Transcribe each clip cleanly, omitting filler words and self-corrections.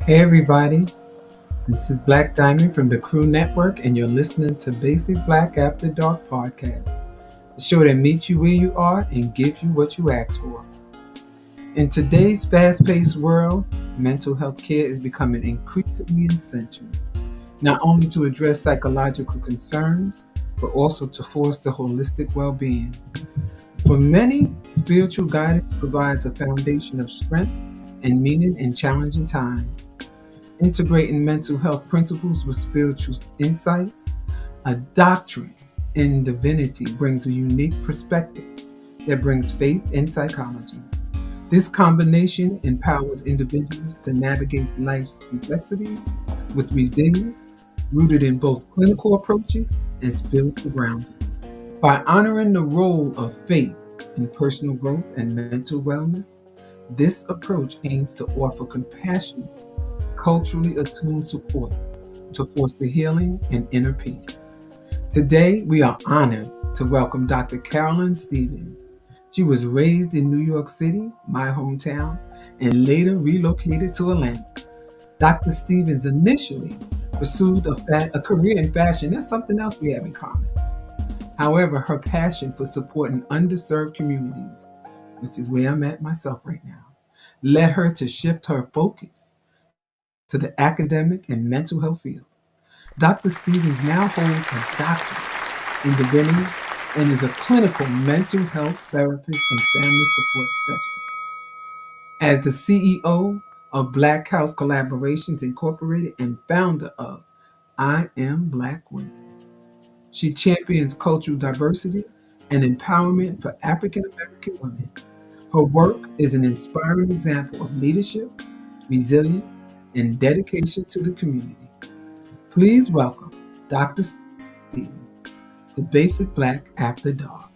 Hey everybody, this is Black Diamond from the Crew Network, and you're listening to Basic Black After Dark podcast, the show that meets you where you are and gives you what you ask for. In today's fast-paced world, mental health care is becoming increasingly essential, not only to address psychological concerns, but also to foster holistic well-being. For many, spiritual guidance provides a foundation of strength and meaning in challenging times. Integrating mental health principles with spiritual insights, a doctrine in divinity brings a unique perspective that brings faith in psychology. This combination empowers individuals to navigate life's complexities with resilience, rooted in both clinical approaches and spiritual grounding. By honoring the role of faith in personal growth and mental wellness, this approach aims to offer compassionate, culturally attuned support to foster healing and inner peace. Today, we are honored to welcome Dr. Carolyn Stevens. She was raised in New York City, my hometown, and later relocated to Atlanta. Dr. Stevens initially pursued a career in fashion. That's something else we have in common. However, her passion for supporting underserved communities, which is where I'm at myself right now, led her to shift her focus to the academic and mental health field. Dr. Stevens now holds a doctorate in divinity and is a clinical mental health therapist and family support specialist. As the CEO of Black House Collaborations Incorporated and founder of I Am Black Women, she champions cultural diversity and empowerment for African American women. Her work is an inspiring example of leadership, resilience, and dedication to the community. Please welcome Dr. Stevens to Basic Black After Dark.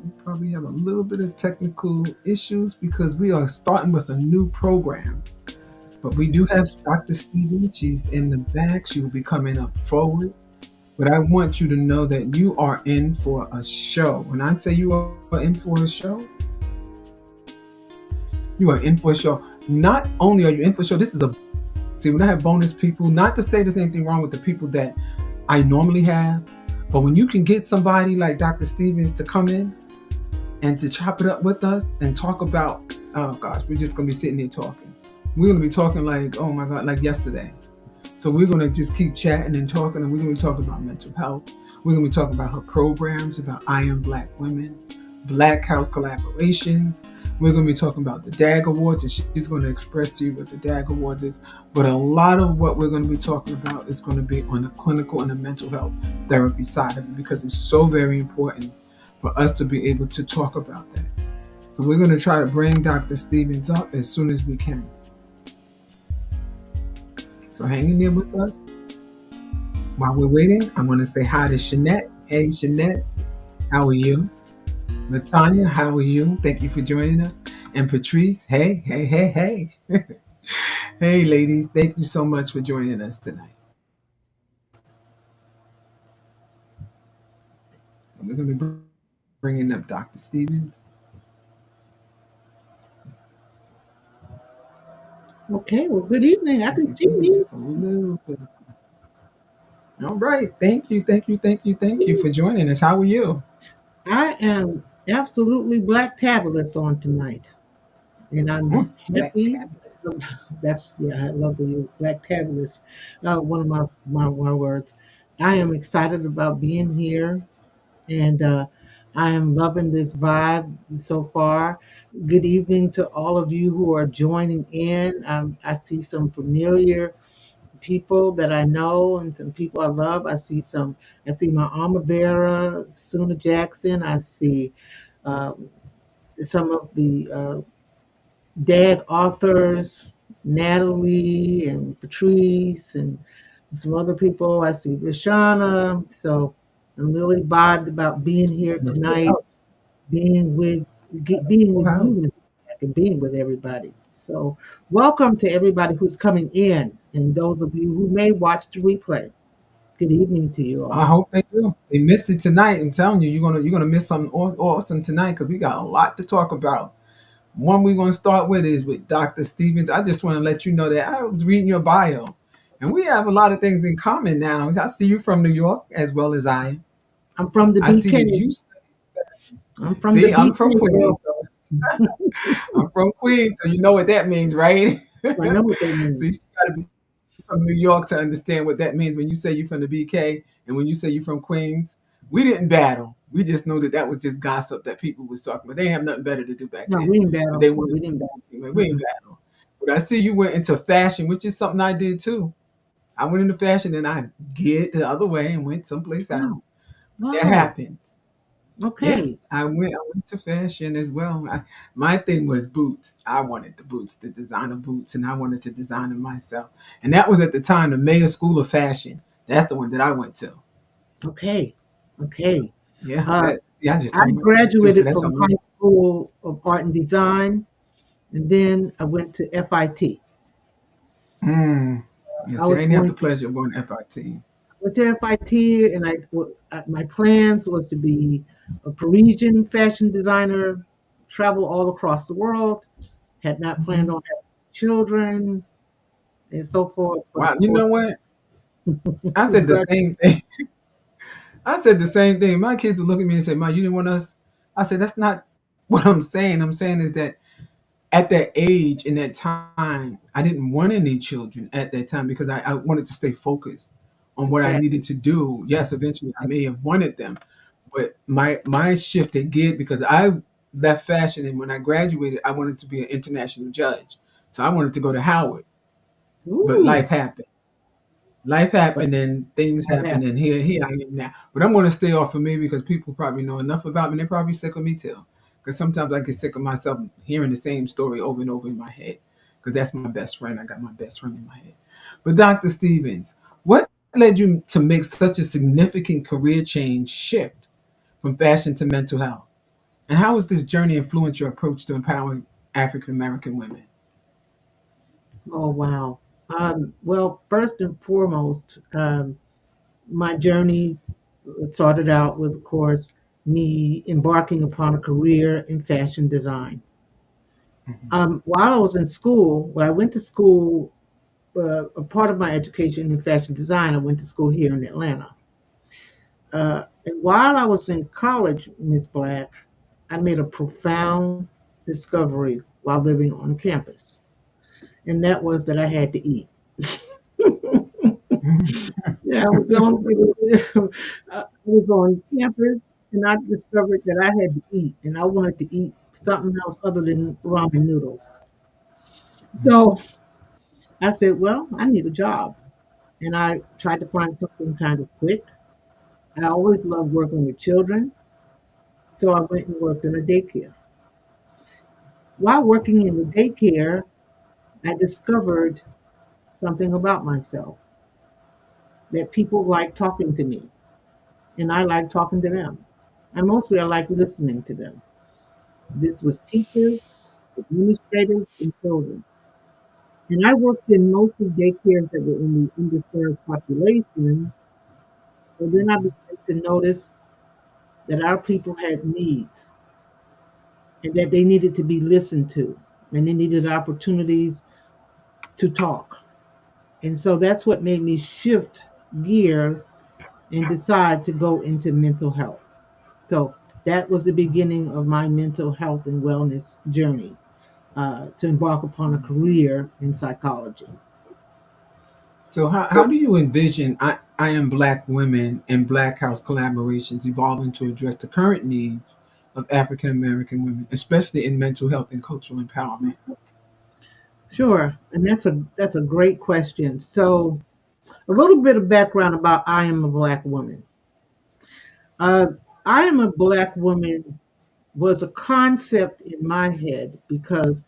We probably have a little bit of technical issues because we are starting with a new program. But we do have Dr. Stevens. She's in the back. She will be coming up forward. But I want you to know that you are in for a show. When I say you are in for a show, you are in for a show. Not only are you in for a show, this is a see when I have bonus people, not to say there's anything wrong with the people that I normally have, but when you can get somebody like Dr. Stevens to come in and to chop it up with us and talk about, oh gosh, we're just gonna be sitting here talking. We're gonna be talking like, oh my God, like yesterday. So we're gonna just keep chatting and talking, and we're gonna be talking about mental health. We're gonna be talking about her programs, about I Am Black Women, Black House Collaboration. We're going to be talking about the DAG Awards, and she's going to express to you what the DAG Awards is. But a lot of what we're going to be talking about is going to be on the clinical and the mental health therapy side of it, because it's so very important for us to be able to talk about that. So we're going to try to bring Dr. Stevens up as soon as we can. So hang in there with us. While we're waiting, I'm going to say hi to Shanette. Hey, Shanette, how are you? Latanya, how are you? Thank you for joining us. And Patrice, hey, hey, hey, hey. Hey, ladies, thank you so much for joining us tonight. We're going to be bringing up Dr. Stevens. Okay, well, good evening. I can see Give me you. just a little bit. All right. Thank you, thank you, thank you, thank you for joining us. How are you? I am absolutely black tabulous on tonight, and I'm Black happy. tablet. That's yeah, I love the use black tabulous. One of my words. I am excited about being here, and I am loving this vibe so far. Good evening to all of you who are joining in. I see some familiar people that I know and some people I love. I see my armor bearer, Suna Jackson. I see um, some of the DAG authors, Natalie and Patrice, and some other people. I see Rashana. So I'm really vibed about being here The full tonight, house. being with being Full with house. you and being with everybody. So welcome to everybody who's coming in and those of you who may watch the replay. Good evening to you I all. hope they do. They missed it tonight. I'm telling you, you're gonna miss something awesome tonight because we got a lot to talk about. One we're going to start with is with Dr. Stevens. I just want to let you know that I was reading your bio, and we have a lot of things in common now. I see you from New York as well as I. I'm from the I see BK. that you I'm from the see. I'm from BK Queens, girl. so I'm from Queens, so you know what that means, right? I know what they See, mean. you got to be from New York to understand what that means when you say you're from the BK and when you say you're from Queens. We didn't battle. We just know that that was just gossip that people was talking about. They didn't have nothing better to do back No, then, we didn't but battle. they wanted We to didn't battle. see like we ain't Mm-mm. battle. But I see you went into fashion, which is something I did too. I went into fashion and I get the other way and went someplace else. Wow. That Wow. happens. Yeah, Okay. I went to fashion as well. My thing was boots. I wanted the boots, the designer boots, and I wanted to design them myself. And that was at the time the Mayor School of Fashion. That's the one that I went to. Okay. Okay. Yeah, Uh, that see, I just I told my kids too. So graduated that's from all. high school of art and design, and then I went to FIT. Mm. Yeah, I see, I was didn't have going the pleasure of going to FIT. went to FIT, and my plans was to be a Parisian fashion designer, travel all across the world. Had not planned Hmm. on having children and so forth, but of Wow, you course, know what? I said the grad- same thing. I said the same thing. My kids would look at me and say, "Ma, you didn't want us." I said, "That's not what I'm saying. I'm saying is that at that age in that time, I didn't want any children at that time because I wanted to stay focused on what I exactly. needed to do. Yes, eventually I may have wanted them, but my shift had geared because I left fashion, and when I graduated, I wanted to be an international judge. So I wanted to go to Howard, but Ooh, life happened. Life but happened and things that happened, happened. and here I am now. But I'm going to stay off of me because people probably know enough about me. They're probably sick of me too. Because sometimes I get sick of myself hearing the same story over and over in my head. Because that's my best friend. I got my best friend in my head. But Dr. Stevens, what led you to make such a significant career change shift from fashion to mental health? And how has this journey influenced your approach to empowering African American women? Oh wow. Well, first and foremost, my journey started out with, of course, me embarking upon a career in fashion design. While I was in school, when I went to school, a part of my education in fashion design, I went to school here in Atlanta. And while I was in college, Miss Black, I made a profound discovery while living on campus, and that was that I had to eat. Yeah, I was the only I was on campus, and I discovered that I had to eat, and I wanted to eat something else other than ramen noodles. So I said, well, I need a job. And I tried to find something kind of quick. I always loved working with children, so I went and worked in a daycare. While working in the daycare, I discovered something about myself, that people like talking to me, and I like talking to them. And mostly I like listening to them. This was teachers, administrators, and children. And I worked in mostly daycares that were in the underserved population. And then I began to notice that our people had needs and that they needed to be listened to and they needed opportunities to talk. And so that's what made me shift gears and decide to go into mental health. So that was the beginning of my mental health and wellness journey, to embark upon a career in psychology. So how do you envision I am black women and black house collaborations evolving to address the current needs of African American women, especially in mental health and cultural empowerment? Sure, and that's a great question. So a little bit of background about I am a black woman. Uh, I am a black woman was a concept in my head because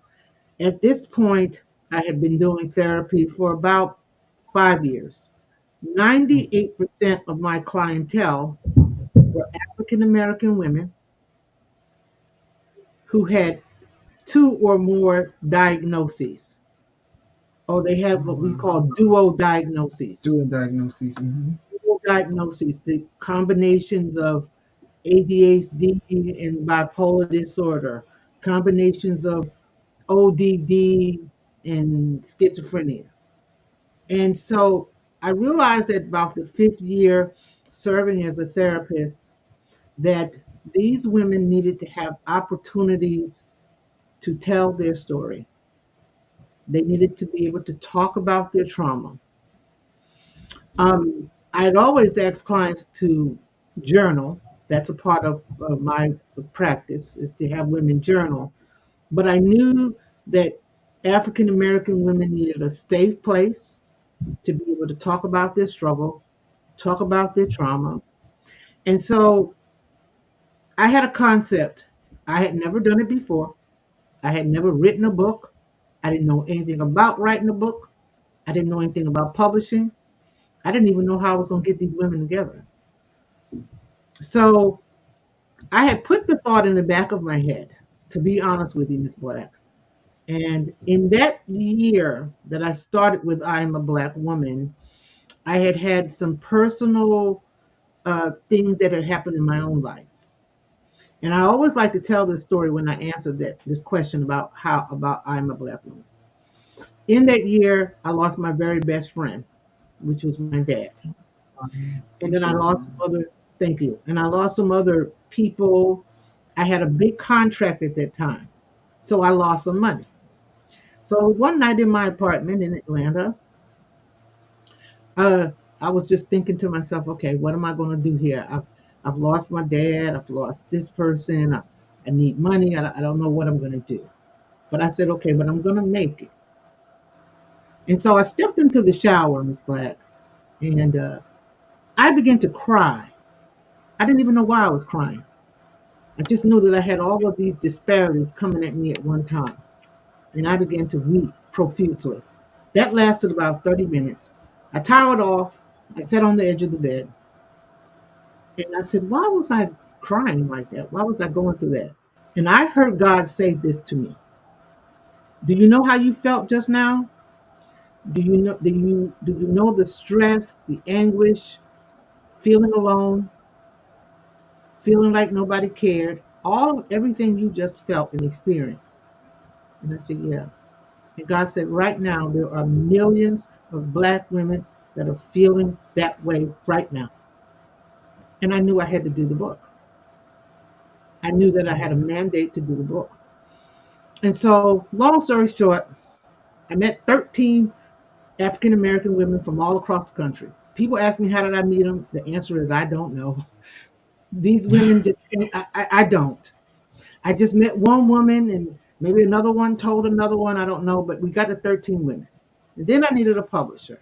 at this point I had been doing therapy for about 5 years. 98% of my clientele were African American women who had two or more diagnoses, or they had what we Wow. call duo diagnoses. Dual diagnoses. Hmm. Dual diagnoses, the combinations of ADHD and bipolar disorder, combinations of ODD and schizophrenia. And so I realized that about the fifth year serving as a therapist that these women needed to have opportunities to tell their story. They needed to be able to talk about their trauma. I'd always ask clients to journal. That's a part of my practice is to have women journal. But I knew that African American women needed a safe place to be able to talk about their struggle, talk about their trauma. And so I had a concept. I had never done it before. I had never written a book. I didn't know anything about writing a book. I didn't know anything about publishing. I didn't even know how I was going to get these women together. So I had put the thought in the back of my head, to be honest with you, Miss Black. And in that year that I started with I Am a Black Woman, I had had some personal things that had happened in my own life. And I always like to tell this story when I answer this question about how about I'm a Black woman. In that year, I lost my very best friend, which was my dad. And I'm then I so lost sorry. some other, thank you. And I lost some other people. I had a big contract at that time. So I lost some money. So one night in my apartment in Atlanta, uh, I was just thinking to myself, okay, what am I going to do here? I've lost my dad. I've lost this person. I need money. I don't know what I'm going to do. But I said, okay, but I'm going to make it. And so I stepped into the shower, Miss Black, and I began to cry. I didn't even know why I was crying. I just knew that I had all of these disparities coming at me at one time. And I began to weep profusely. That lasted about 30 minutes. I towered off. I sat on the edge of the bed. And I said, why was I crying like that? Why was I going through that? And I heard God say this to me. Do you know how you felt just now? Do you know the stress, the anguish, feeling alone, feeling like nobody cared, all of everything you just felt and experienced? And I said, yeah. And God said, right now there are millions of black women that are feeling that way right now. And I knew I had to do the book. I knew that I had a mandate to do the book. And so, long story short, I met 13 African American women from all across the country. People ask me, how did I meet them? The answer is, I don't know. These women just, I don't. I just met one woman and maybe another one told another one. I don't know, but we got to 13 women. And then I needed a publisher.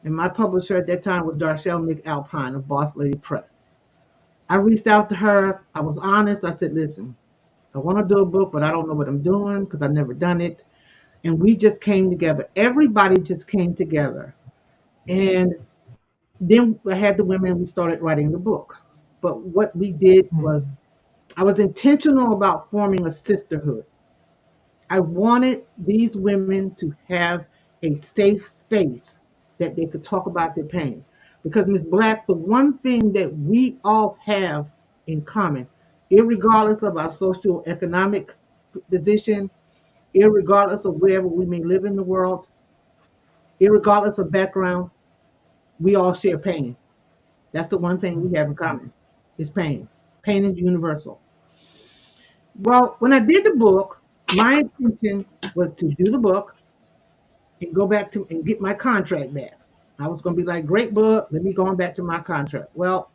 And my publisher at that time was Darshelle McAlpine of Boss Lady Press. I reached out to her. I was honest. I said, listen, I want to do a book, but I don't know what I'm doing because I've never done it. And we just came together. Everybody just came together. And then I had the women, we started writing the book. But what we did was, I was intentional about forming a sisterhood. I wanted these women to have a safe space that they could talk about their pain. Because, Miss Black, the one thing that we all have in common, irregardless of our social economic position, irregardless of wherever we may live in the world, irregardless of background, we all share pain. That's the one thing we have in common is pain. Pain is universal. Well, when I did the book, my intention was to do the book and go back to and get my contract back. I was going to be like, great book, let me go on back to my contract. Well,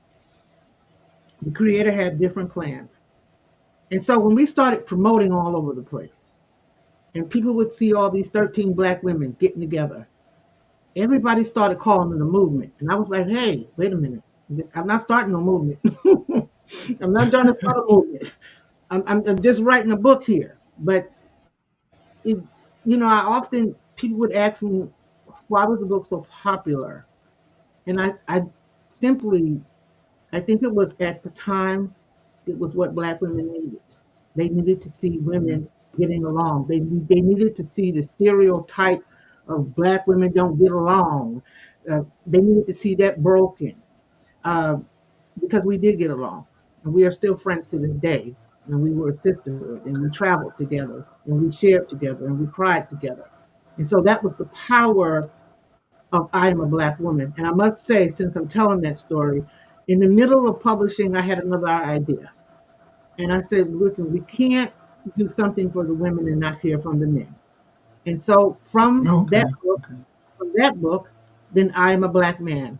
the creator had different plans. And so when we started promoting all over the place, and people would see all these 13 black women getting together, everybody started calling it a movement. And I was like, hey, wait a minute. I'm not starting no movement. I'm not trying to start a movement. I'm just writing a book here. But it, I often people would ask me, why was the book so popular? And I simply, I think it was at the time, it was what black women needed. They needed to see women getting along. They needed to see the stereotype of black women don't get along. They needed to see that broken. Uh, because we did get along, and we are still friends to this day. And we were a sisterhood, and we traveled together, and we shared together, and we cried together. And so that was the power of I Am a Black Woman. And I must say, since I'm telling that story, in the middle of publishing, I had another idea. And I said, listen, we can't do something for the women and not hear from the men. And so Okay. Okay. from that book, then I Am a Black Man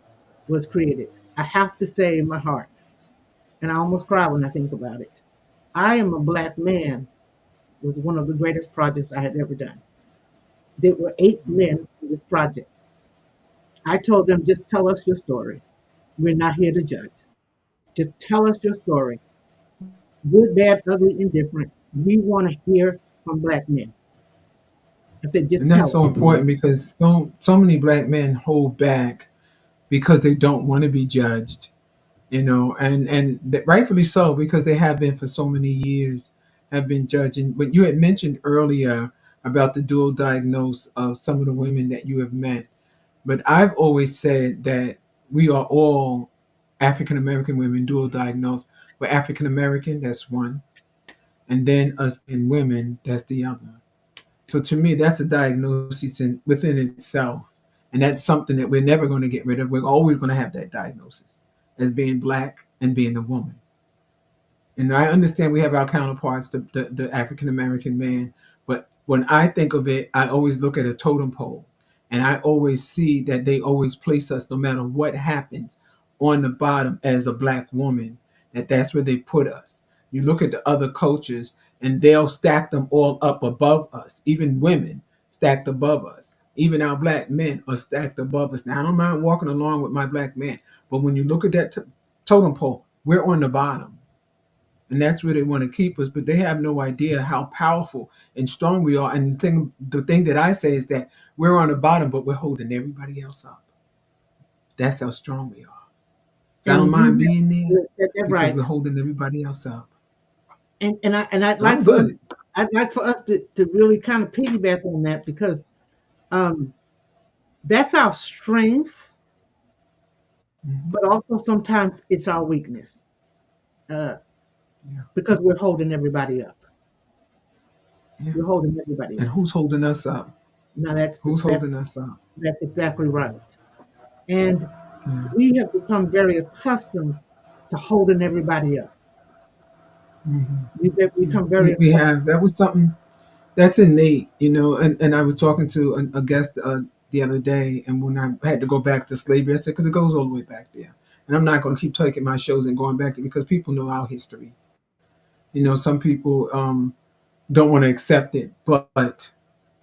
was created. I have to say in my heart, and I almost cry when I think about it. I Am a Black Man was one of the greatest projects I had ever done. There were 8 men in this project. I told them, just tell us your story. We're not here to judge. Just tell us your story. Good, bad, ugly, indifferent. We want to hear from black men. I said, just And that's tell us. so important because so many black men hold back because they don't want to be judged. Rightfully so, because they have been for so many years, have been judging. But you had mentioned earlier about the dual diagnose of some of the women that you have met. But I've always said that we are all African American women dual diagnosed. We're African American, that's one, and then us being women, that's the other. So to me, that's a diagnosis within itself, and that's something that we're never going to get rid of. We're always going to have that diagnosis as being black and being a woman. And I understand we have our counterparts, the African American man, but when I think of it, I always look at a totem pole, and I always see that they always place us, no matter what happens, on the bottom as a black woman. That's where they put us. You look at the other cultures, and they'll stack them all up above us. Even women stacked above us. Even our black men are stacked above us. Now I don't mind walking along with my black man, but when you look at that totem pole, we're on the bottom, and that's where they want to keep us. But they have no idea how powerful and strong we are. And the thing that I say is that we're on the bottom, but we're holding everybody else up. That's how strong we are. So I don't And mind you being there have said that because right. we're holding everybody else up. And So I'm good. I'd like for us to really kind of piggyback on that because um, that's our strength, Hmm. but also sometimes it's our weakness uh, Yeah, because we're holding everybody up. yeah. We're holding everybody And up. who's holding us up? Now Who's holding us up? that's exactly right. And Yeah. we have become very accustomed to holding everybody up. Hmm. We've Yeah. become very We accustomed. have, that was something that's innate, and I was talking to a guest the other day, and when I had to go back to slavery, I said, because it goes all the way back there. And I'm not going to keep taking my shows and going back to, because people know our history. Some people don't want to accept it, but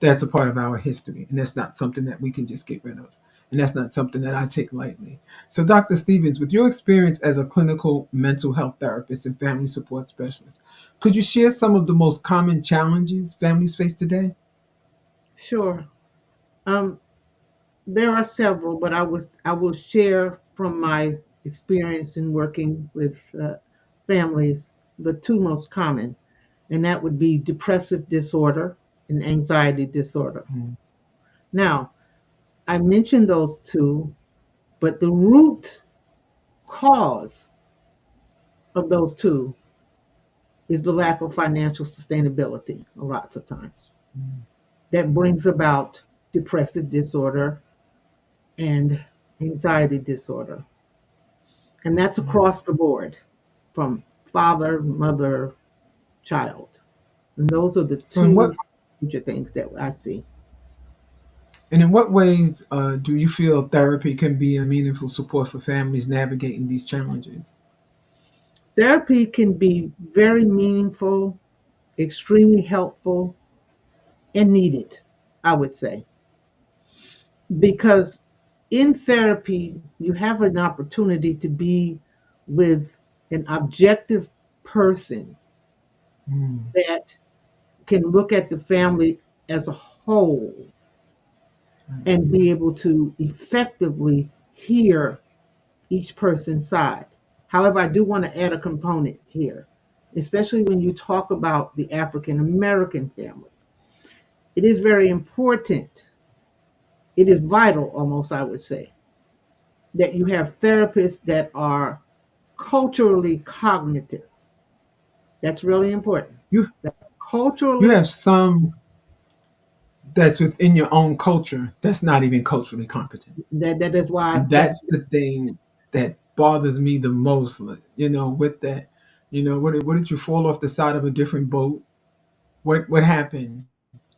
that's a part of our history, and that's not something that we can just get rid of. And that's not something that I take lightly. So, Dr. Stevens, with your experience as a clinical mental health therapist and family support specialist, could you share some of the most common challenges families face today? Sure. Um, there are several, but I will share from my experience in working with families the two most common, and that would be depressive disorder and anxiety disorder. Mm, Now, I mentioned those two, but the root cause of those two is the lack of financial sustainability, lots of times. mm, That brings about depressive disorder and anxiety disorder. And that's mm. across the board from father, mother, child. And those are the So, in what two major things that I see. and in what ways do you feel therapy can be a meaningful support for families navigating these challenges? Therapy can be very meaningful, extremely helpful, and needed, I would say, because in therapy, you have an opportunity to be with an objective person Mm, that can look at the family as a whole and be able to effectively hear each person's side. However, I do want to add a component here, especially when you talk about the African American family. It is very important, it is vital almost, I would say, that you have therapists that are culturally cognitive. That's really important. you you Culturally, have some that's within your own culture that's not even culturally competent. that is why And that's that's the thing that bothers me the most, like, with that. What did you fall off the side of a different boat? What happened?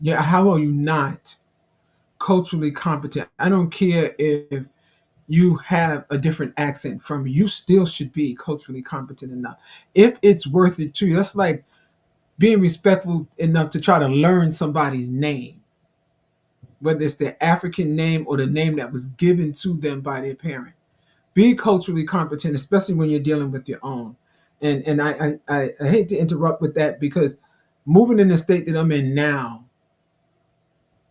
Yeah, how are you not culturally competent? I don't care if you have a different accent from me. You still should be culturally competent enough. If it's worth it to you, that's like being respectful enough to try to learn somebody's name, whether it's their African name or the name that was given to them by their parent. Be culturally competent, especially when you're dealing with your own. And I hate to interrupt with that, because moving in the state that I'm in now,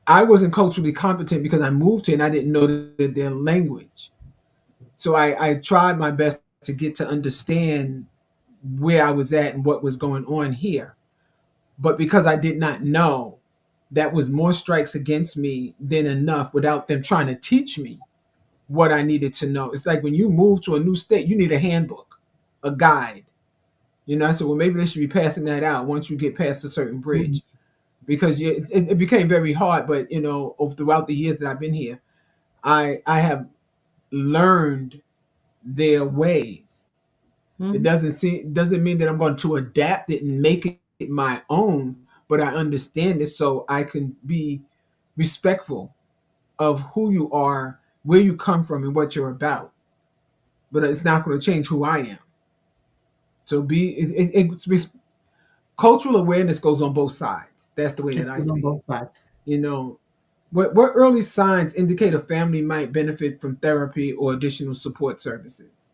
I wasn't culturally competent because I moved here and I didn't know their language. So I tried my best to get to understand where I was at and what was going on here. But because I did not know, that was more strikes against me than enough without them trying to teach me what I needed to know. It's like when you move to a new state, you need a handbook, a guide. I said, well, maybe they should be passing that out once you get past a certain Mhm. bridge, because it became very hard. But throughout the years that I've been here, I have learned their ways. It Mhm. doesn't mean that I'm going to adapt it and make it my own, but I understand it so I can be respectful of who you are, where you come from, and what you're about. But it's not going to change who I am. So cultural awareness goes on both sides. That's the way It that I goes on see it. both sides. You know, what early signs indicate a family might benefit from therapy or additional support services?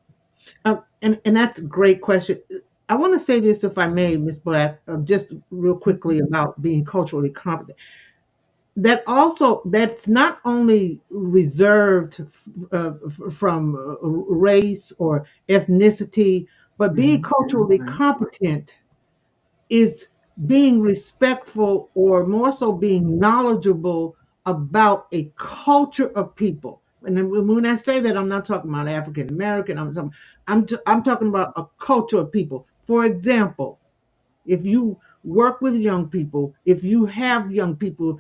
And that's a great question. I want to say this, if I may, Miss Black, just real quickly about being culturally competent. That's not only reserved from race or ethnicity, but being Mhm. culturally Right. competent is being respectful, or more so being knowledgeable about a culture of people. And then when I say that, I'm not talking about African American. I'm talking about a culture of people. For example, if you work with young people, if you have young people,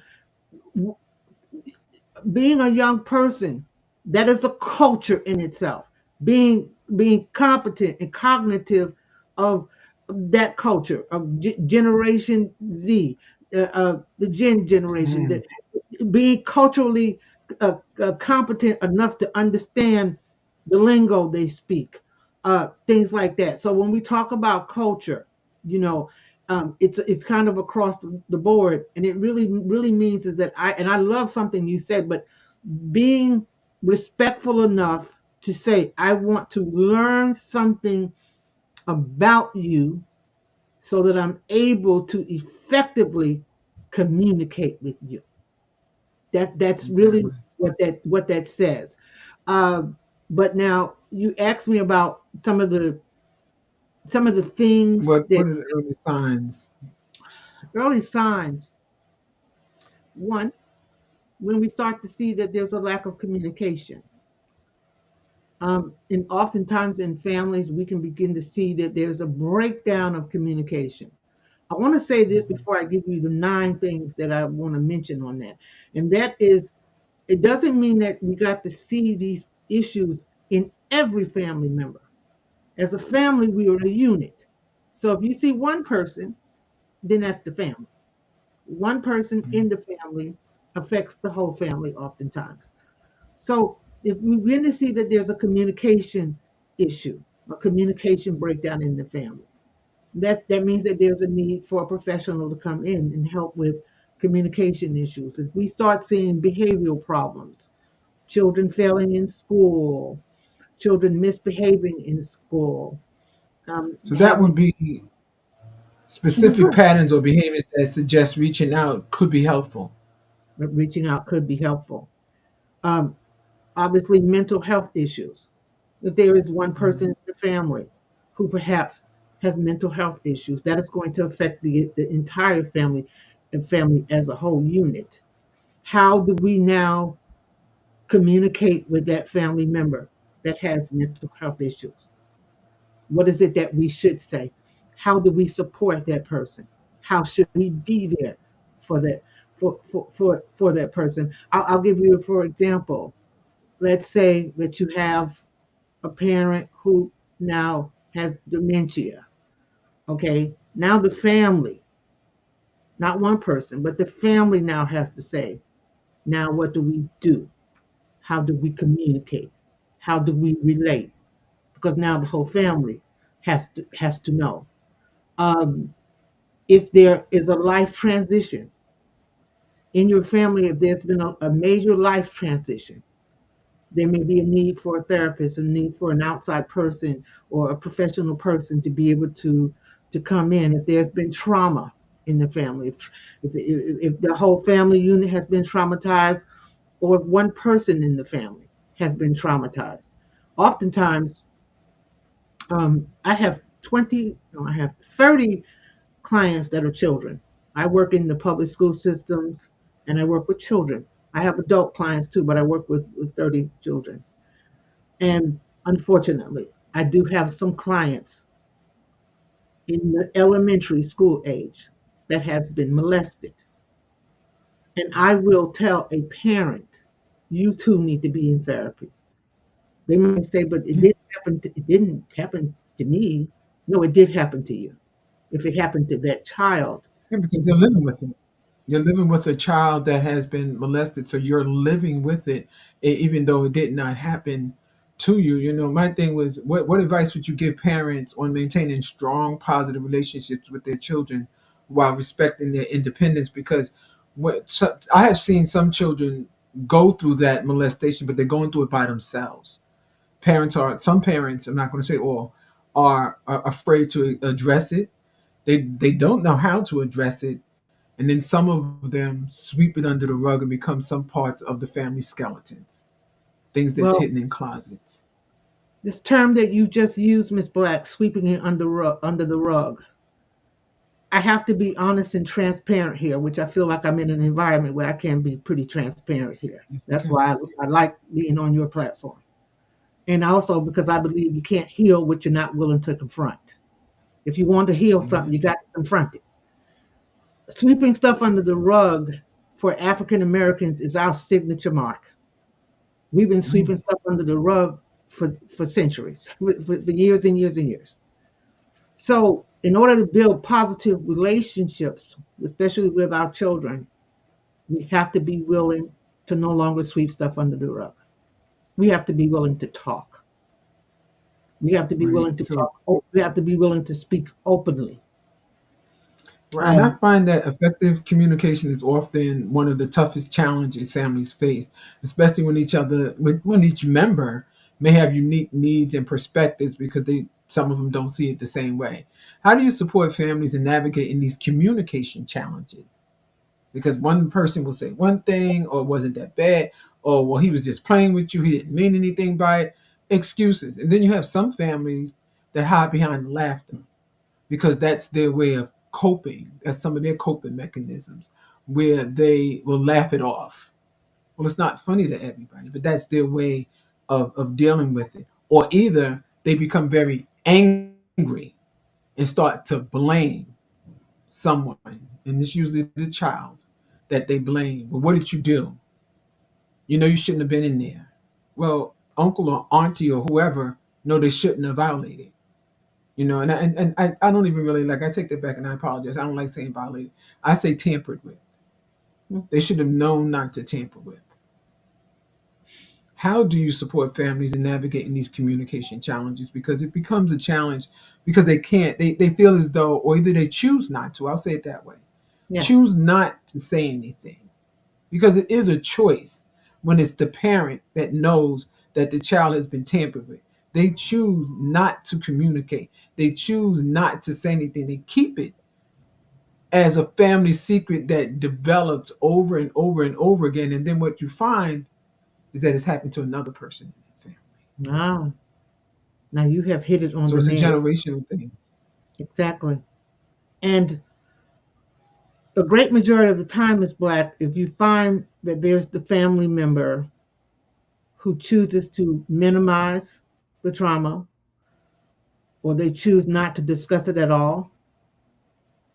being a young person, that is a culture in itself. Being competent and cognitive of that culture of Generation Z, the Gen generation, that Mhm. being culturally competent enough to understand the lingo they speak, things like that. So when we talk about culture, you know, it's kind of across the board, and it really means is that I love something you said, but being respectful enough to say I want to learn something about you so that I'm able to effectively communicate with you. That's really Exactly. what that says. But now you asked me about some of the things What that are the early signs? early signs. One, when we start to see that there's a lack of communication. And oftentimes in families, we can begin to see that there's a breakdown of communication. I want to say this before I give you the 9 things that I want to mention on that. And that is, it doesn't mean that we got to see these issues in every family member. As a family, we are a unit. So if you see one person, then that's the family. One person in the family affects the whole family oftentimes. So if we really see that there's a communication issue, a communication breakdown in the family, that means that there's a need for a professional to come in and help with communication issues. If we start seeing behavioral problems, children failing in school, children misbehaving in school, So that having would be specific Mhm. patterns or behaviors that suggest reaching out could be helpful. Reaching out could be helpful. Um, Obviously, mental health issues. If there is one person in the family who perhaps has mental health issues, that is going to affect the entire family and family as a whole unit. How do we now communicate with that family member that has mental health issues? What is it that we should say? How do we support that person? How should we be there for that for that person? I'll give you for example. Let's say that you have a parent who now has dementia. Okay, now the family, not one person, but the family now has to say, now what do we do? How do we communicate? How do we relate? Because now the whole family has to know. Um, if there is a life transition in your family, if there's been a major life transition, there may be a need for a therapist, a need for an outside person or a professional person to be able to come in. If there's been trauma in the family, if the whole family unit has been traumatized, or if one person in the family has been traumatized, oftentimes I have 20, no, I have 30 clients that are children. I work in the public school systems and I work with children. I have adult clients too, but I work with 30 children. And unfortunately, I do have some clients in the elementary school age that has been molested. And I will tell a parent, you too need to be in therapy. They might say, but it didn't happen to me. No, it did happen to you. If it happened to that child, Yeah, because you're living with it. You're living with a child that has been molested, so you're living with it, even though it did not happen to you. You know, my thing was, what advice would you give parents on maintaining strong, positive relationships with their children while respecting their independence? Because I have seen some children go through that molestation, but they're going through it by themselves. Some parents, I'm not going to say all, are afraid to address it. They don't know how to address it, and then some of them sweep it under the rug and become some parts of the family skeletons, things that's well, hidden in closets. this term that you just used, Miss Black, sweeping it under the rug. I have to be honest and transparent here, which I feel like I'm in an environment where I can be pretty transparent here. That's Okay. why I like being on your platform. And also because I believe you can't heal what you're not willing to confront. If you want to heal something, you got to confront it. Sweeping stuff under the rug for African Americans is our signature mark. We've been Mm, sweeping stuff under the rug for centuries, for years and years and years. So, in order to build positive relationships, especially with our children, we have to be willing to no longer sweep stuff under the rug. We have to be willing to talk. We have to be right. willing to So, talk. We have to be willing to speak openly. right, and I Um, find that effective communication is often one of the toughest challenges families face, especially when each member may have unique needs and perspectives because some of them don't see it the same way. How do you support families in navigating these communication challenges? Because one person will say one thing, or it wasn't that bad, or well, he was just playing with you, he didn't mean anything by it. Excuses. And then you have some families that hide behind laughter because that's their way of coping. That's some of their coping mechanisms where they will laugh it off. Well, it's not funny to everybody, but that's their way of dealing with it. Or either they become very angry and start to blame someone, and it's usually the child that they blame. Well, what did you do? You know, you shouldn't have been in there. Well, uncle or auntie or whoever know they shouldn't have violated. You know, and I don't even really like. I take that back and I apologize. I don't like saying violated. I say tampered with. They should have known not to tamper with. How do you support families in navigating these communication challenges? Because it becomes a challenge because they can't. They feel as though, or either they choose not to. I'll say it that way. yeah. Choose not to say anything because it is a choice when it's the parent that knows that the child has been tampered with. They choose not to communicate. They choose not to say anything. They keep it as a family secret that develops over and over and over again. And then what you find is that it's happened to another person in that family. Ah, now you have hit it on So the it's a nail. generational thing. Exactly. And a great majority of the time is Black. If you find that there's the family member who chooses to minimize the trauma or they choose not to discuss it at all,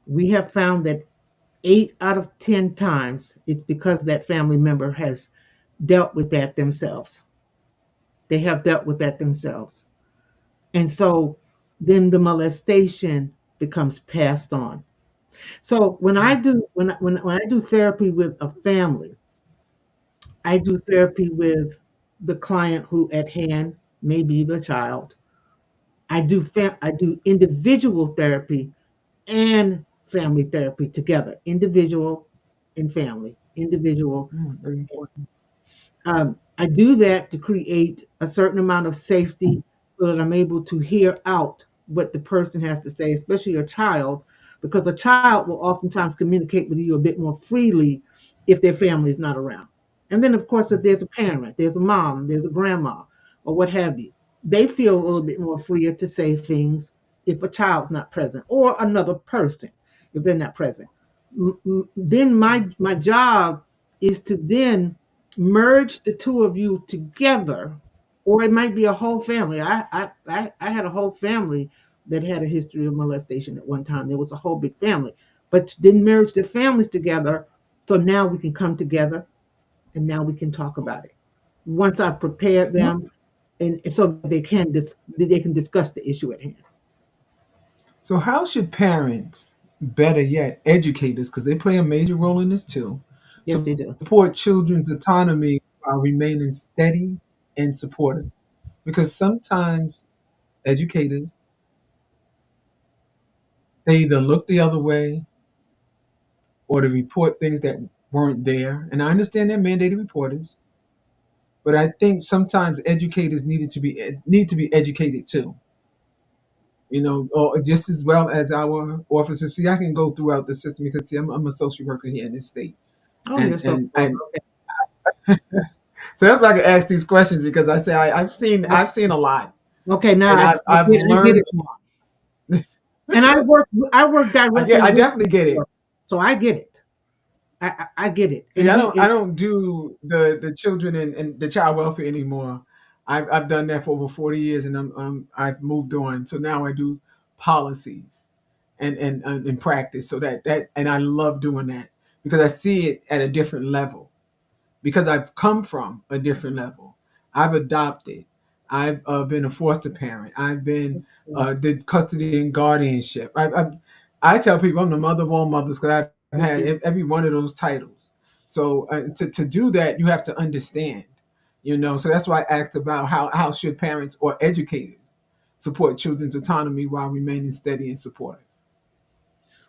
we have found that 8 out of 10 times it's because that family member has dealt with that themselves. They have dealt with that themselves. And so then the molestation becomes passed on. So when I do therapy with a family, I do therapy with the client who at hand may be the child. I do individual therapy and family therapy together, individual and family, individual. Very important. I do that to create a certain amount of safety so that I'm able to hear out what the person has to say, especially a child, because a child will oftentimes communicate with you a bit more freely if their family is not around. And then, of course, if there's a parent, there's a mom, there's a grandma, or what have you. they feel a little bit more freer to say things if a child's not present or another person if they're not present. Then my job is to then merge the two of you together, or it might be a whole family. I had a whole family that had a history of molestation at one time. There was a whole big family, but then merge the families together so now we can come together and now we can talk about it. Once I prepared Well, them, and so they can discuss the issue at hand. so how should parents, better yet, educators, because they play a major role in this too, Yes, they do. support children's autonomy while remaining steady and supportive? Because sometimes educators, they either look the other way or they report things that weren't there. And I understand they're mandated reporters, but I think sometimes educators need to be educated too. Or just as well as our officers. See, I can go throughout the system because see, I'm a social worker here in this state, Oh, you're and so and welcome. and so that's why I can ask these questions because I say I've seen a lot, Okay, now and I've I get learned. it now. And I work directly I with definitely get it. people, so I get it. I get it. See, I don't do the children and the child welfare anymore. I've done that for over 40 years, and I've moved on. So now I do policies and practice. So that and I love doing that because I see it at a different level because I've come from a different level. I've adopted. I've been a foster parent. I've been did custody and guardianship. I tell people I'm the mother of all mothers because I've Yes, had you. every one of those titles. So to do that, you have to understand. So that's why I asked about how should parents or educators support children's autonomy while remaining steady and supportive.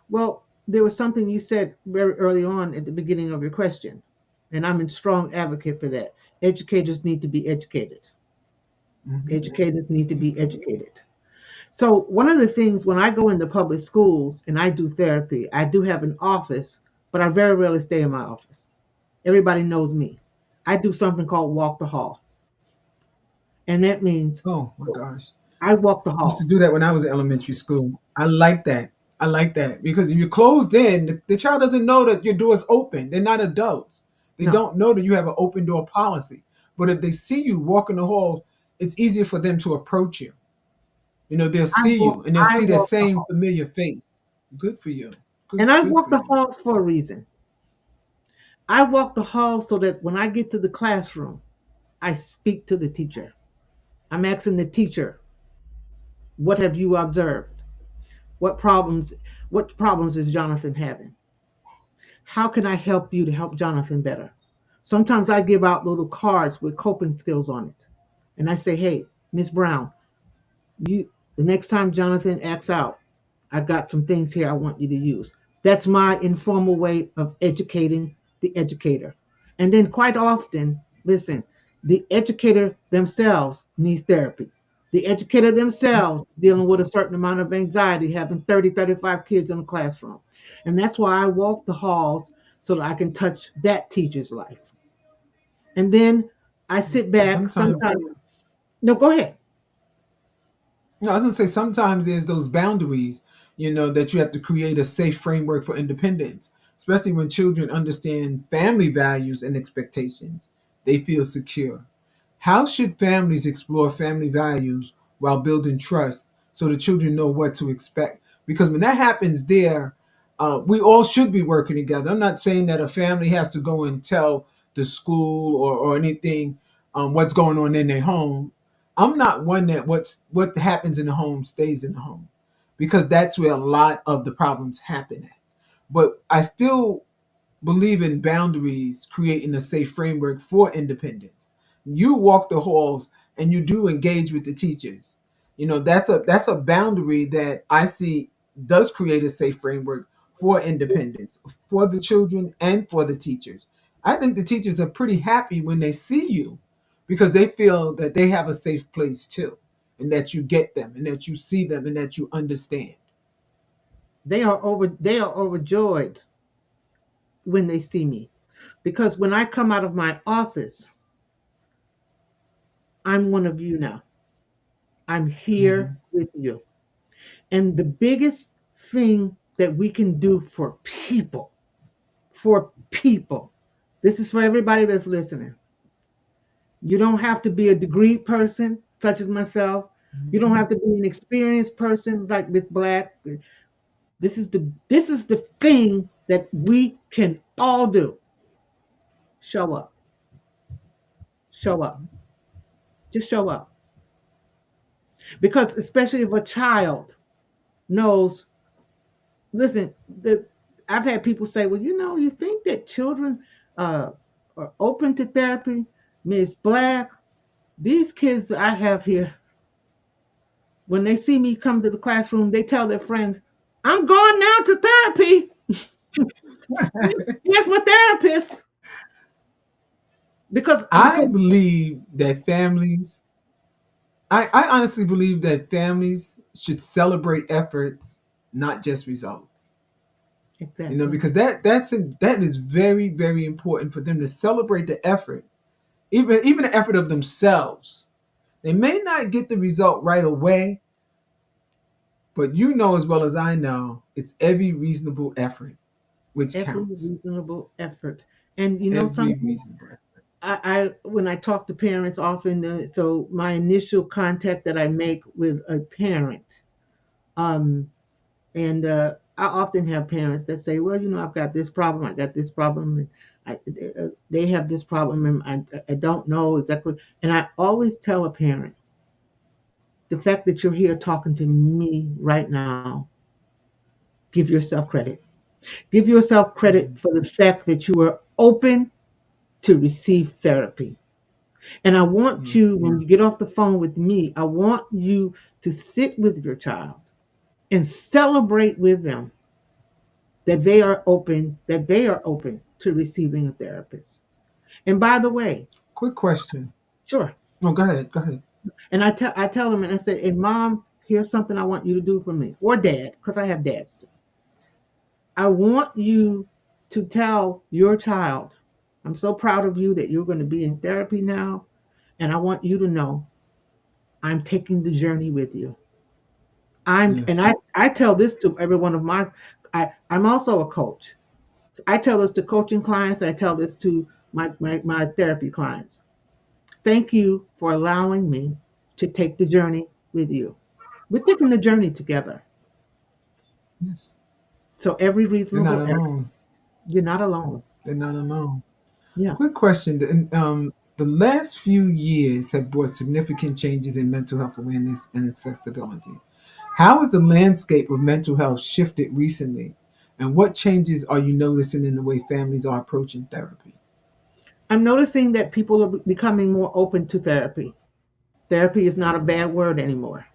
Well, there was something you said very early on at the beginning of your question, and I'm a strong advocate for that. Educators need to be educated. Hmm. Educators need to be educated. So one of the things when I go into public schools and I do therapy, I do have an office, but I very rarely stay in my office. Everybody knows me. I do something called walk the hall, and that means Oh my gosh. I walk the Used to halls. do that when I was in elementary school. I like that. I like that because if you're closed in, the child doesn't know that your door's open. They're not adults. They No, don't know that you have an open door policy. But if they see you walking the hall, it's easier for them to approach you. They'll see you and they'll I see that walk the same hall, familiar face. Good for you. and Good, I good walk for the you. halls for a reason. I walk the halls so that when I get to the classroom, I speak to the teacher. I'm asking the teacher, "What have you observed? What problems? What problems is Jonathan having? How can I help you to help Jonathan better?" Sometimes I give out little cards with coping skills on it, and I say, "Hey, Miss Brown, you the next time Jonathan acts out, I've got some things here I want you to use." That's my informal way of educating the educator. And then quite often, listen, the educator themselves needs therapy. The educator themselves dealing with a certain amount of anxiety, having 30, 35 kids in the classroom. And that's why I walk the halls so that I can touch that teacher's life. And then I sit back Sometimes sometimes. No, go ahead. No, I was gonna say sometimes there's those boundaries, that you have to create a safe framework for independence, especially when children understand family values and expectations. They feel secure. How should families explore family values while building trust so the children know what to expect? Because when that happens there, we all should be working together. I'm not saying that a family has to go and tell the school or anything what's going on in their home. I'm not one that what happens in the home stays in the home because that's where a lot of the problems happen at. But I still believe in boundaries, creating a safe framework for independence. You walk the halls and you do engage with the teachers. That's a boundary that I see does create a safe framework for independence for the children and for the teachers. I think the teachers are pretty happy when they see you because they feel that they have a safe place too and that you get them and that you see them and that you understand. They are overjoyed when they see me. Because when I come out of my office, I'm one of you now. I'm here Hmm. with you. And the biggest thing that we can do for people, this is for everybody that's listening. You don't have to be a degree person, such as myself. You don't have to be an experienced person like Miss Black. This is the thing that we can all do. Show up. Show up. Just show up. Because especially if a child knows, listen, I've had people say, well, you think that children uh, are open to therapy? Miss Black, these kids I have here, when they see me come to the classroom, they tell their friends, I'm going now to therapy. Here's my therapist. I Because believe that I honestly believe that families should celebrate efforts, not just results. exactly. Because that is very, very important for them to celebrate the effort, even the effort of themselves. They may not get the result right away, but you know as well as I know, it's every reasonable effort which Every counts. reasonable effort. And you know Every something? reasonable effort. I when I talk to parents often, so my initial contact that I make with a parent, um, and I often have parents that say, well, I've got this problem, I got this problem, and they have this problem, and I don't know exactly. And I always tell a parent, the fact that you're here talking to me right now, give yourself credit. Give yourself credit Mhm. for the fact that you are open to receive therapy. And I want Yeah. you, when you get off the phone with me, I want you to sit with your child and celebrate with them that they are open to receiving a therapist. And by the way, Quick question. sure. No, go ahead. Go ahead. And I tell them and I say, and mom, here's something I want you to do for me, or dad, because I have dads too. I want you to tell your child, I'm so proud of you that you're going to be in therapy now, and I want you to know I'm taking the journey with you. Yes. I tell this to every one of my I'm also a coach. I tell this to coaching clients, I tell this to my therapy clients. Thank you for allowing me to take the journey with you. We're taking the journey together. Yes. So every They're not reasonable effort, alone. you're not alone. They're not alone. Yeah. Quick question. The last few years have brought significant changes in mental health awareness and accessibility. How has the landscape of mental health shifted recently? And what changes are you noticing in the way families are approaching therapy? I'm noticing that people are becoming more open to therapy. Therapy is not a bad word anymore.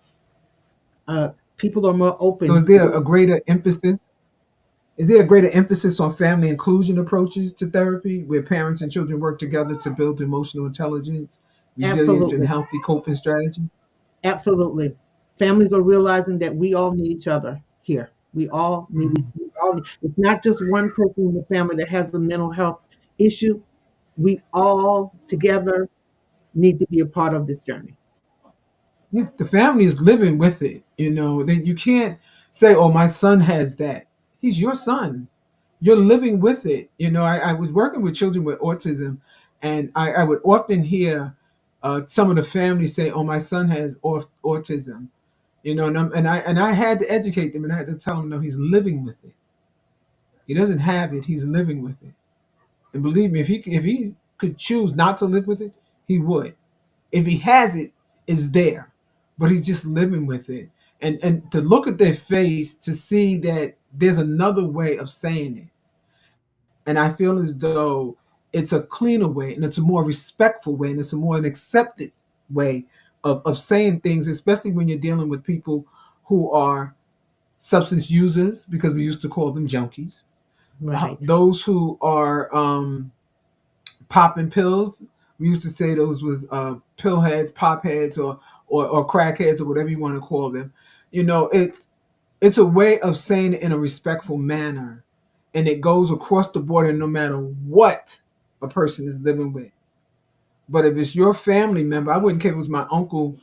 People are more So open to go. is there a greater emphasis on family inclusion approaches to therapy where parents and children work together to build emotional intelligence, resilience, and Absolutely. healthy coping strategies? Absolutely. Families are realizing that we all need each other here. We all need, it's not just one person in the family that has a mental health issue. We all together need to be a part of this journey. Yeah, the family is living with it. Then you can't say, "Oh, my son has that." He's your son. You're living with it. I was working with children with autism, and I would often hear some of the families say, "Oh, my son has autism." And I had to educate them, and I had to tell them, "No, he's living with it. He doesn't have it. He's living with it." And believe me, if he could choose not to live with it, he would. If he has it, it's there, but he's just living with it. And to look at their face to see that there's another way of saying it, and I feel as though it's a cleaner way, and it's a more respectful way, and it's a more an accepted way of saying things, especially when you're dealing with people who are substance users, because we used to call them junkies, Right. those who are popping pills. We used to say those was pill heads, pop heads, or crack heads, or whatever you want to call them. It's a way of saying it in a respectful manner, and it goes across the board, and no matter what a person is living with. But if it's your family member, I wouldn't care if it was my uncle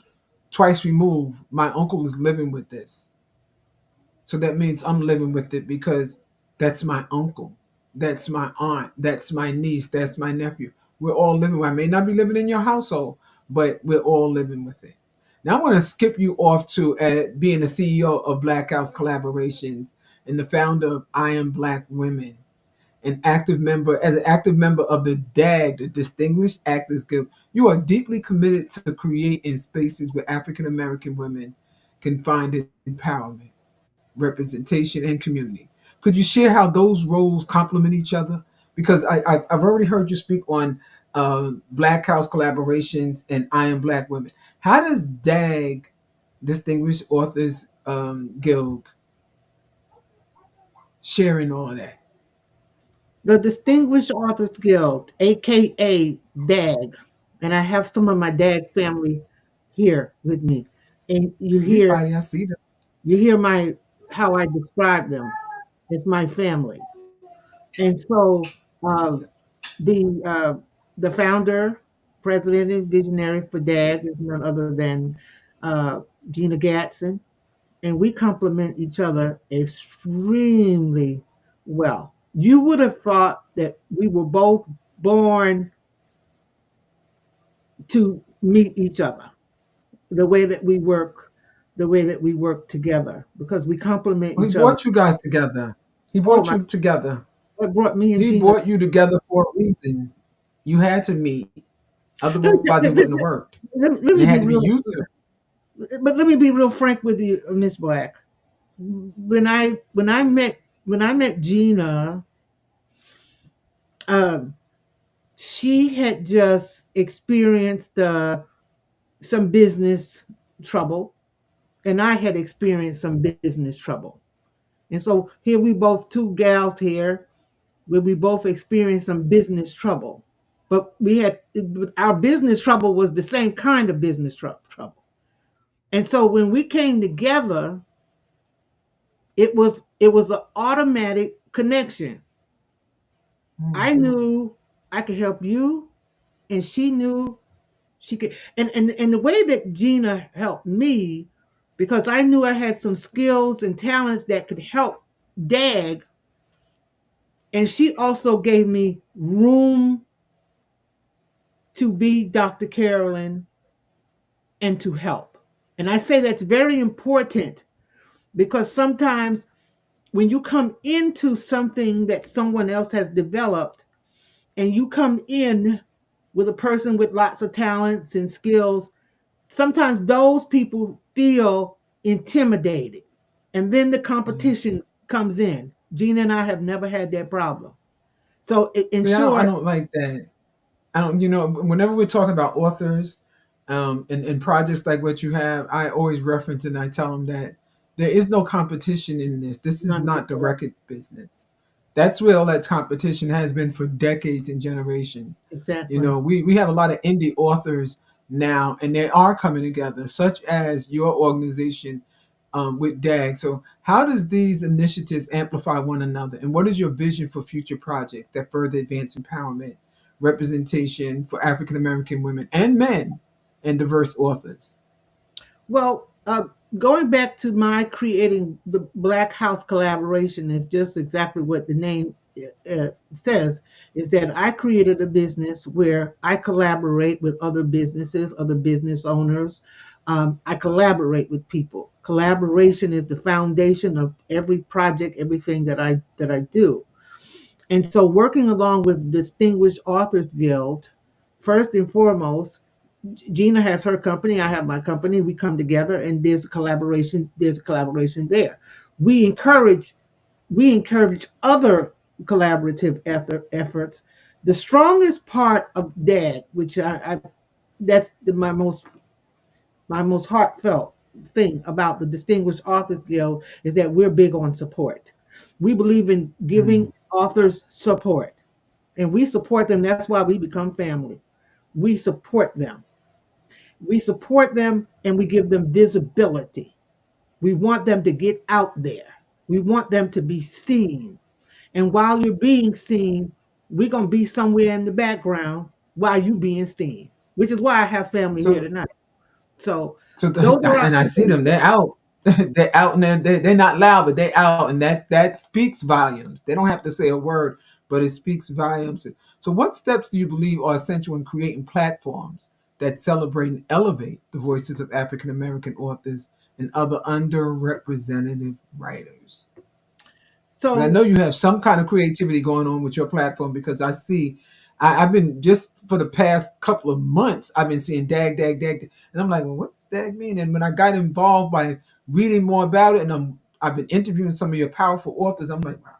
twice removed, my uncle is living with this. So that means I'm living with it because that's my uncle, that's my aunt, that's my niece, that's my nephew. We're all living. I may not be living in your household, but we're all living with it. Now I want to skip you off to being the CEO of Black House Collaborations and the founder of I Am Black Women, an active member as an active member of the DAG, the Distinguished Actors Guild. You are deeply committed to creating spaces where African American women can find empowerment, representation, and community. Could you share how those roles complement each other? Because I've already heard you speak on Black House Collaborations and I Am Black Women. How does DAG, Distinguished Authors Guild, share in all of that? The Distinguished Authors Guild, aka DAG, and I have some of my DAG family here with me. And Everybody, I see them. you hear my how I describe them. It's my family. And so the uh, the founder, president, and visionary for DAG is none other than uh, Gina Gatson, and we complement each other extremely well. You would have thought that we were both born to meet each other. The way that we work, the way that we work together, because we complement He each other. brought you guys together. He Oh brought my! you together. What brought me and He Gina? brought you together for a reason. You had to meet. Let Otherwise, me, it wouldn't have worked. let And it me had be to be real, you two. but let me be real frank with you, Miss Black. When I met Gina, um, she had just experienced some business trouble, and I had experienced some business trouble. And so here we both two gals here, where we both experienced some business trouble, but we had our business trouble was the same kind of business trouble. And so when we came together, it was an automatic connection. I Mhm. knew I could help you, and she knew she could. And the way that Gina helped me, because I knew I had some skills and talents that could help Dag, and she also gave me room to be Dr. Carolyn and to help. And I say that's very important because sometimes when you come into something that someone else has developed and you come in with a person with lots of talents and skills, sometimes those people feel intimidated. And then the Yeah. competition comes in. Gina and I have never had that problem. So, in See, I short, don't like that. I don't, whenever we're talking about authors, and projects like what you have, I always reference and I tell them that there is no competition in this. This is none not the whatsoever. record business. That's where all that competition has been for decades and generations. Exactly. We have a lot of indie authors now, and they are coming together, such as your organization with DAG. So, how does these initiatives amplify one another, and what is your vision for future projects that further advance empowerment, representation for African American women and men, and diverse authors? Well, going back to my creating the Black House collaboration is just exactly what the name says. Is that I created a business where I collaborate with other businesses, other business owners. I collaborate with people. Collaboration is the foundation of every project, everything that I do. And so, working along with Distinguished Authors Guild, first and foremost, Gina has her company, I have my company. We come together and there's a collaboration, there. We encourage we encourage other collaborative efforts. The strongest part of DAG, which I that's my most heartfelt thing about the Distinguished Authors Guild is that we're big on support. We believe in Mm. giving authors support, and we support them. That's why we become family. We support them. We support them and we give them visibility. We want them to get out there. We want them to be seen. And while you're being seen, we're going to be somewhere in the background while you being seen, which is why I have family here So, tonight. So, So Those are our and I see people. them. They're out. They're out, and they're not loud, but they're out, and that speaks volumes. They don't have to say a word, but it speaks volumes. So, what steps do you believe are essential in creating platforms that celebrate and elevate the voices of African American authors and other underrepresented writers? And I know So you have some kind of creativity going on with your platform because I see, I've been just for the past couple of months, I've been seeing dag, dag, dag, and I'm like, well, what does dag mean? And when I got involved by reading more about it, and I've been interviewing some of your powerful authors, I'm like, wow,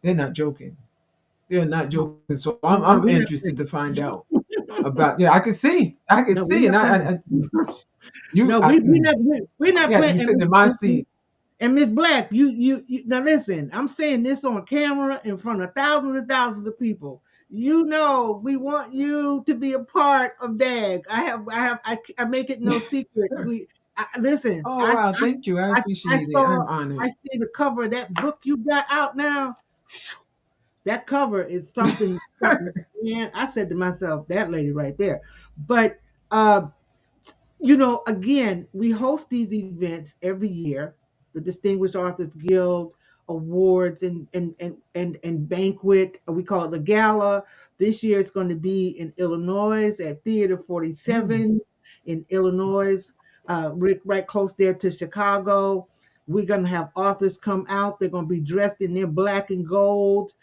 they're not joking. They're not joking. So I'm no, we're not interested to playing. find out about. Yeah, I can No, we're see, and not playing. you, No, we're not yeah, playing. you sitting in my seat. And Miss Black, you now listen. I'm saying this on camera in front of thousands and thousands of people. You know, we want you to be a part of DAG. I make it no secret. Listen. Oh wow, thank you. I I appreciate it. saw I'm I honored. see the cover of that book you got out now. That cover is something. Man, I said to myself, that lady right there. But uh, again, we host these events every year, the Distinguished Authors Guild awards and banquet. We call it the gala. This year it's going to be in Illinois at Theater Mm. 47 in Illinois, right close there to Chicago. We're going to have authors come out. They're going to be dressed in their black and gold.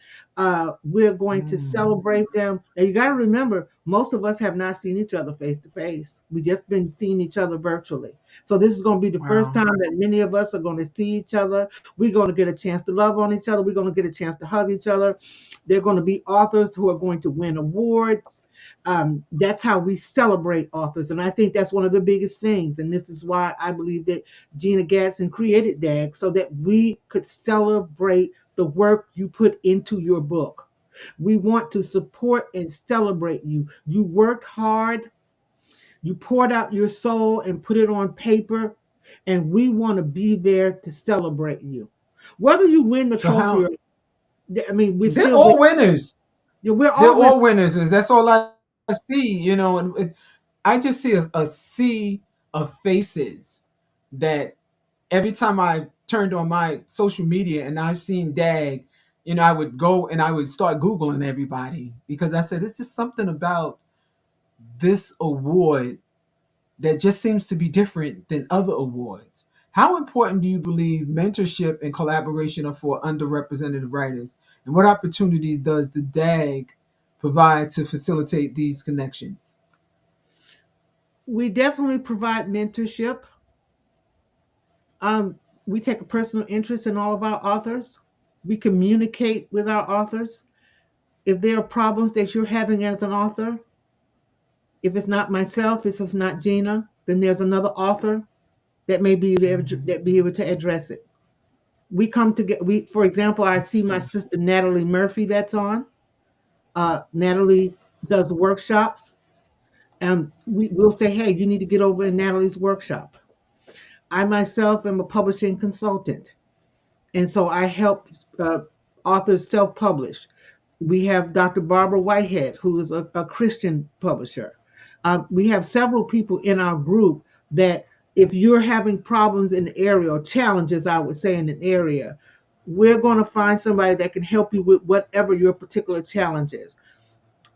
We're going to Mm. celebrate them. Now you got to remember, most of us have not seen each other face to face. We just been seeing each other virtually. So this is going to be the first Wow. time that many of us are going to see each other. We're going to get a chance to love on each other. We're going to get a chance to hug each other. They're going to be authors who are going to win awards. That's how we celebrate authors, and I think that's one of the biggest things. And this is why I believe that Gina Gadsden created DAG so that we could celebrate the work you put into your book. We want to support and celebrate you. You worked hard, you poured out your soul and put it on paper, and we want to be there to celebrate you. Whether you win the So trophy or how I mean, we're they're still there. all winners. Yeah, we're They're all all winners. winners. And that's all I see, and I just see a sea of faces that every time I turned on my social media and I've seen Dag, I would go and I would start Googling everybody because I said, it's just something about this award that just seems to be different than other awards. How important do you believe mentorship and collaboration are for underrepresented writers? And what opportunities does the DAG provide to facilitate these connections? We definitely provide mentorship. We take a personal interest in all of our authors. We communicate with our authors. If there are problems that you're having as an author, if it's not myself, if it's not Gina, then there's another author that may be able to, that be able to address it. We come together. For example, I see my sister Natalie Murphy that's on. Natalie does workshops, and we'll say, hey, you need to get over in Natalie's workshop. I myself am a publishing consultant. And so I help authors self publish. We have Dr. Barbara Whitehead, who is a Christian publisher. We have several people in our group that, if you're having problems in the area, or challenges, I would say, in an area, we're going to find somebody that can help you with whatever your particular challenge is.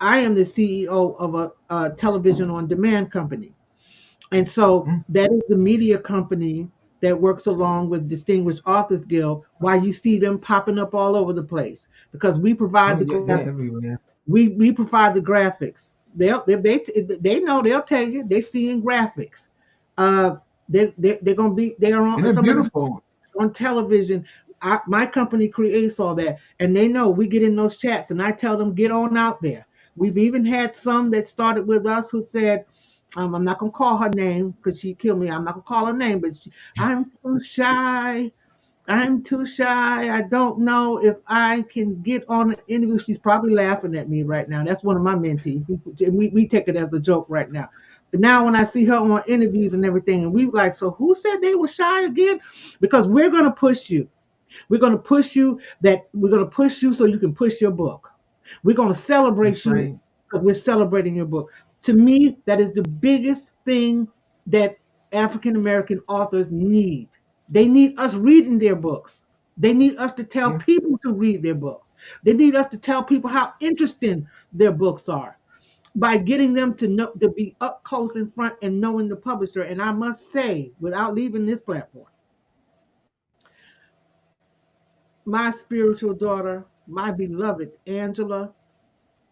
I am the CEO of a television on demand company. And so Mm. that is the media company that works along with Distinguished Authors Guild, why you see them popping up all over the place, because we provide Oh the yeah, they're everywhere. we provide the graphics. They know, they'll tell you they're seeing graphics. Uh, they're gonna be, they are And on they're some of the beautiful. on television. My company creates all that, and they know we get in those chats, and I tell them, get on out there. We've even had some that started with us who said, I'm not gonna call her name because she killed me. I'm not gonna call her name, but I'm too shy. I'm too shy. I don't know if I can get on the interview. She's probably laughing at me right now. That's one of my mentees. We take it as a joke right now. But now when I see her on interviews and everything, and we like, so who said they were shy again? Because we're gonna push you. We're gonna push you so you can push your book. We're gonna celebrate That's you right. because we're celebrating your book. To me, that is the biggest thing that African American authors need. They need us reading their books. They need us to tell Yeah. people to read their books. They need us to tell people how interesting their books are by getting them to know, to be up close in front and knowing the publisher. And I must say, without leaving this platform, my spiritual daughter, my beloved Angela,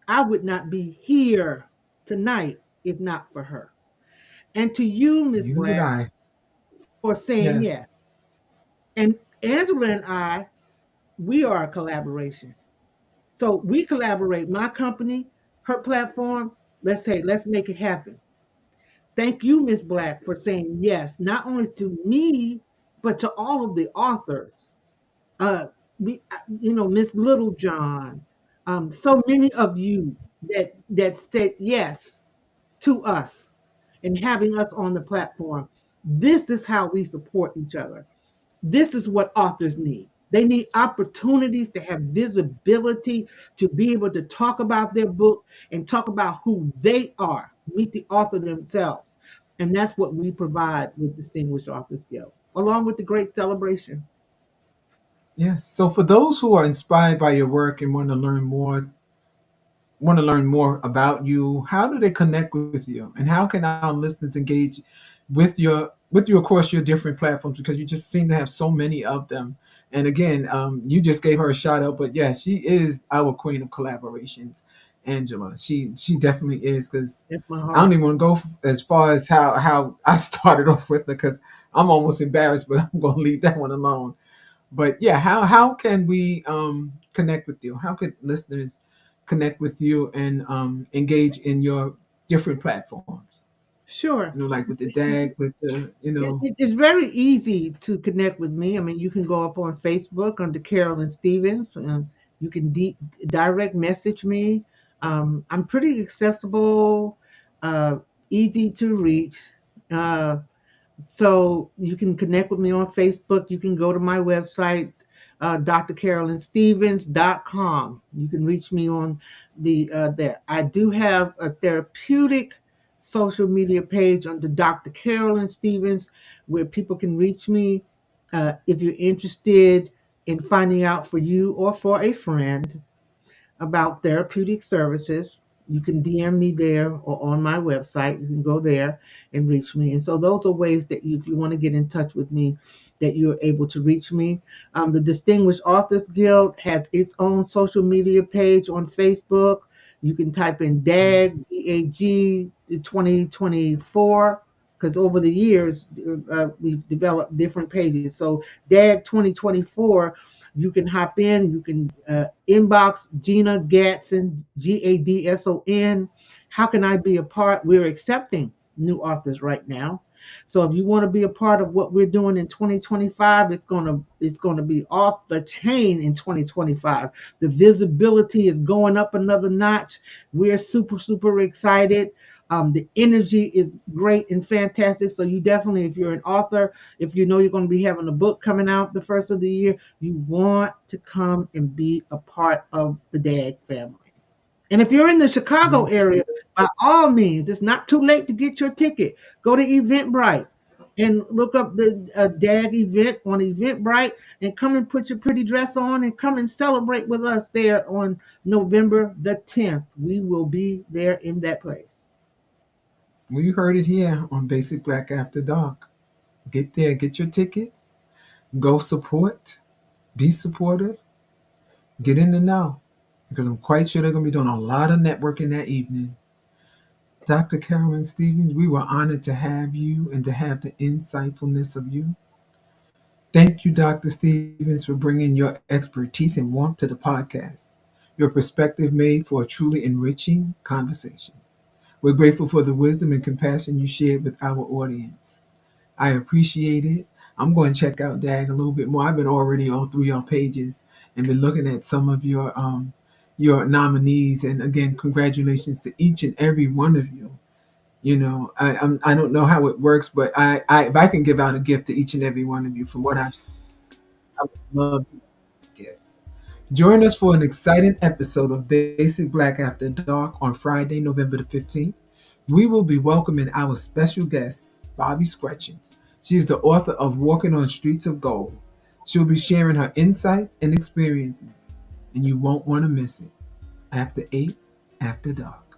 I would not be here tonight if not for her. And to you, Miss You and Black, I. for saying Yes. yes. And Angela and I, we are a collaboration. So we collaborate. My company, her platform. Let's say, let's make it happen. Thank you, Miss Black, for saying yes, not only to me, but to all of the authors. Uh, Miss Littlejohn, so many of you that said yes to us and having us on the platform. This is how we support each other. This is what authors need. They need opportunities to have visibility, to be able to talk about their book and talk about who they are, meet the author themselves. And that's what we provide with Distinguished Authors Guild, along with the great celebration. Yes. So for those who are inspired by your work and want to learn more about you, how do they connect with you, and how can our listeners engage with you across your different platforms? Because you just seem to have so many of them. And again, you just gave her a shout out, but yeah, she is our queen of collaborations, Angela. She definitely is. Because That's my I don't heart. even want to go as far as how I started off with her, because I'm almost embarrassed, but I'm going to leave that one alone. But yeah, how can we connect with you? How could listeners connect with you and engage in your different platforms? Sure. Like with the DAG, with the It's very easy to connect with me. I mean, you can go up on Facebook under Carolyn Stevens. You can direct message me. I'm pretty accessible, uh, easy to reach. Uh, so you can connect with me on Facebook. You can go to my website, drcarolynstevens.com. You can reach me on there. I do have a therapeutic social media page under Dr. Carolyn Stevens where people can reach me if you're interested in finding out for you or for a friend about therapeutic services. You can DM me there or on my website. You can go there and reach me. And so those are ways that if you want to get in touch with me, that you're able to reach me. The Distinguished Authors Guild has its own social media page on Facebook. You can type in DAG, DAG 2024, because over the years we've developed different pages. So DAG 2024, you can hop in, you can inbox Gina Gatson, Gadson. How can I be a part? We're accepting new authors right now. So if you want to be a part of what we're doing in 2025, it's going to be off the chain in 2025. The visibility is going up another notch. We're super excited. The energy is great and fantastic. So you definitely, if you're an author, if you know you're going to be having a book coming out the first of the year, you want to come and be a part of the DAG family. And if you're in the Chicago area, by all means, it's not too late to get your ticket. Go to Eventbrite and look up the DAG event on Eventbrite and come and put your pretty dress on and come and celebrate with us there on November the 10th. We will be there in that place. we heard it here on Basic Black After Dark. Get there, get your tickets, go support, be supportive, get in the know, because I'm quite sure they're going to be doing a lot of networking that evening. Dr. Carolyn Stevens, we were honored to have you and to have the insightfulness of you. Thank you, Dr. Stevens, for bringing your expertise and warmth to the podcast. Your perspective made for a truly enriching conversation. We're grateful for the wisdom and compassion you shared with our audience. I appreciate it. I'm going to check out DAG a little bit more. I've been already on through your pages and been looking at some of your nominees. And again, congratulations to each and every one of you. I don't know how it works, but I if I can give out a gift to each and every one of you from what I've seen, I would love to give. Join us for an exciting episode of Basic Black After Dark on Friday, November the 15th. We will be welcoming our special guest, Bobby Scretchens. She is the author of Walking on Streets of Gold. She'll be sharing her insights and experiences, and you won't want to miss it. After 8, After Dark.